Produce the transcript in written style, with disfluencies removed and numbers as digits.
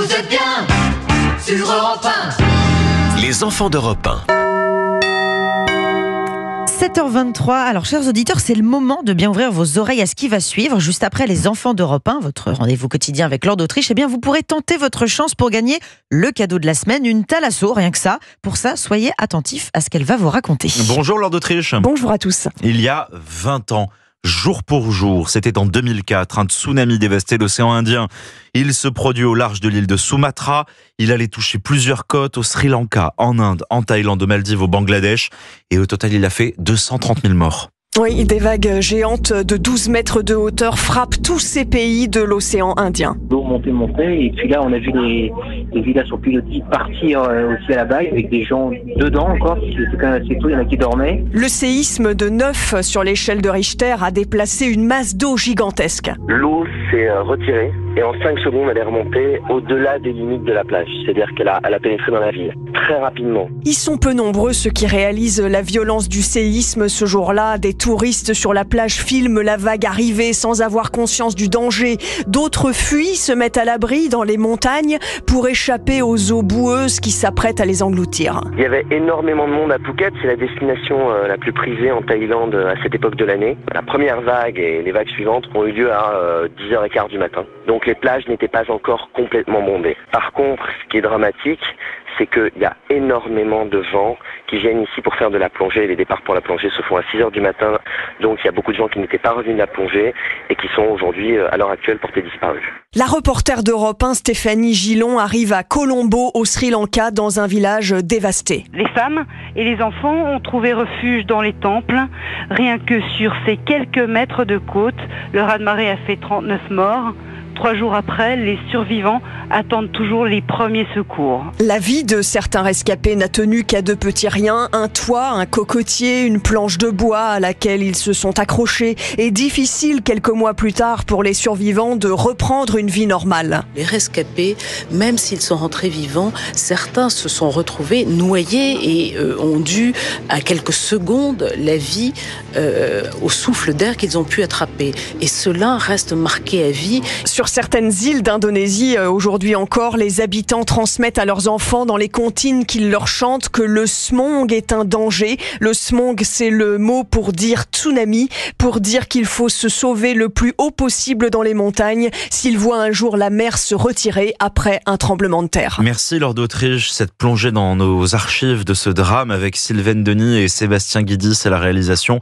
Vous êtes bien sur Europe 1. Les enfants d'Europe 1. 7h23, alors chers auditeurs, c'est le moment de bien ouvrir vos oreilles à ce qui va suivre. Juste après les enfants d'Europe 1, votre rendez-vous quotidien avec Lord d'Autriche, eh bien vous pourrez tenter votre chance pour gagner le cadeau de la semaine, une Thalasso, rien que ça. Pour ça, soyez attentifs à ce qu'elle va vous raconter. Bonjour Lord d'Autriche. Bonjour à tous. Il y a 20 ans, jour pour jour, c'était en 2004, un tsunami dévastait l'océan Indien. Il se produit au large de l'île de Sumatra. Il allait toucher plusieurs côtes au Sri Lanka, en Inde, en Thaïlande, aux Maldives, au Bangladesh. Et au total, il a fait 230 000 morts. Oui, des vagues géantes de 12 mètres de hauteur frappent tous ces pays de l'océan Indien. L'eau montait, et puis là on a vu les villas sur pilotis partir aussi à la baille avec des gens dedans encore, c'était quand même assez tôt, il y en a qui dormaient. Le séisme de 9 sur l'échelle de Richter a déplacé une masse d'eau gigantesque. L'eau s'est retirée et en 5 secondes elle est remontée au-delà des limites de la plage, c'est-à-dire qu'elle a pénétré dans la ville très rapidement. Ils sont peu nombreux ceux qui réalisent la violence du séisme ce jour-là. Des touristes sur la plage filment la vague arriver sans avoir conscience du danger. D'autres fuient, se mettent à l'abri dans les montagnes pour échapper aux eaux boueuses qui s'apprêtent à les engloutir. Il y avait énormément de monde à Phuket, c'est la destination la plus prisée en Thaïlande à cette époque de l'année. La première vague et les vagues suivantes ont eu lieu à 10h15 du matin. Donc les plages n'étaient pas encore complètement bondées. Par contre, ce qui est dramatique, c'est qu'il y a énormément de gens qui viennent ici pour faire de la plongée. Les départs pour la plongée se font à 6h du matin. Donc il y a beaucoup de gens qui n'étaient pas revenus de la plongée et qui sont aujourd'hui, à l'heure actuelle, portés disparus. La reporter d'Europe 1, Stéphanie Gillon, arrive à Colombo, au Sri Lanka, dans un village dévasté. Les femmes et les enfants ont trouvé refuge dans les temples. Rien que sur ces quelques mètres de côte, le raz-de-marée a fait 39 morts. 3 jours après, les survivants attendent toujours les premiers secours. La vie de certains rescapés n'a tenu qu'à de petits riens, un toit, un cocotier, une planche de bois à laquelle ils se sont accrochés. Et difficile quelques mois plus tard pour les survivants de reprendre une vie normale. Les rescapés, même s'ils sont rentrés vivants, certains se sont retrouvés noyés et ont dû à quelques secondes la vie au souffle d'air qu'ils ont pu attraper. Et cela reste marqué à vie. Sur certaines îles d'Indonésie, aujourd'hui encore, les habitants transmettent à leurs enfants dans les comptines qu'ils leur chantent que le smog est un danger. Le smog, c'est le mot pour dire tsunami, pour dire qu'il faut se sauver le plus haut possible dans les montagnes s'ils voient un jour la mer se retirer après un tremblement de terre. Merci Lord d'Autriche, cette plongée dans nos archives de ce drame avec Sylvaine Denis et Sébastien Guidi, c'est la réalisation.